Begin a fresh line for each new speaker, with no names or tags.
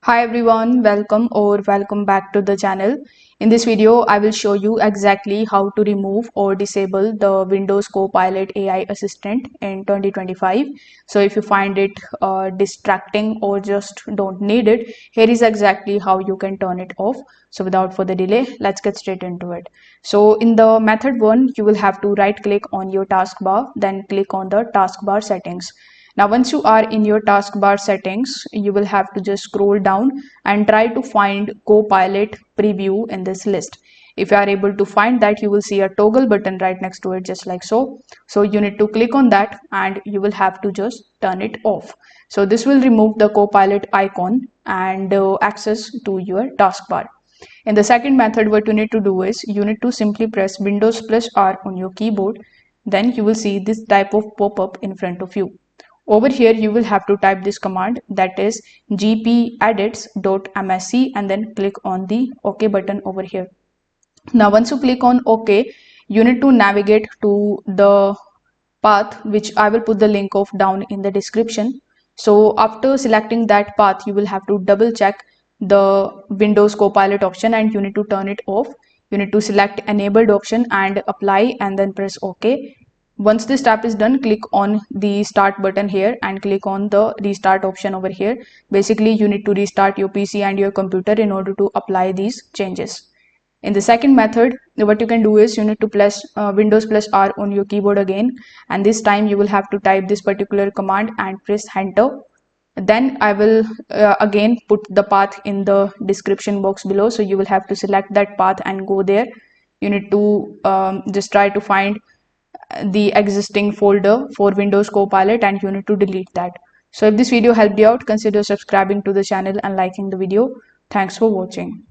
Hi everyone, welcome back to the channel. In this video, I will show you exactly how to remove or disable the Windows Copilot AI Assistant in 2025. So if you find it distracting or just don't need it, here is exactly how you can turn it off. So without further delay, let's get straight into it. So in the method 1, you will have to right click on your taskbar, then click on the taskbar settings. Now, once you are in your taskbar settings, you will have to just scroll down and try to find Copilot preview in this list. If you are able to find that, you will see a toggle button right next to it, just like so. So you need to click on that and you will have to just turn it off. So this will remove the Copilot icon and access to your taskbar. In the second method, what you need to do is you need to simply press Windows plus R on your keyboard. Then you will see this type of pop-up in front of you. Over here, you will have to type this command, that is gpedits.msc, and then click on the OK button over here. Now, once you click on OK, you need to navigate to the path, which I will put the link of down in the description. So after selecting that path, you will have to double check the Windows Copilot option and you need to turn it off. You need to select enabled option and apply and then press OK. Once this step is done, click on the start button here and click on the restart option over here. Basically, you need to restart your PC and your computer in order to apply these changes. In the second method, what you can do is you need to press Windows plus R on your keyboard again, and this time you will have to type this particular command and press enter. Then I will again put the path in the description box below, so you will have to select that path and go there. You need to just try to find the existing folder for Windows Copilot and you need to delete that. So if this video helped you out, consider subscribing to the channel and liking the video. Thanks for watching.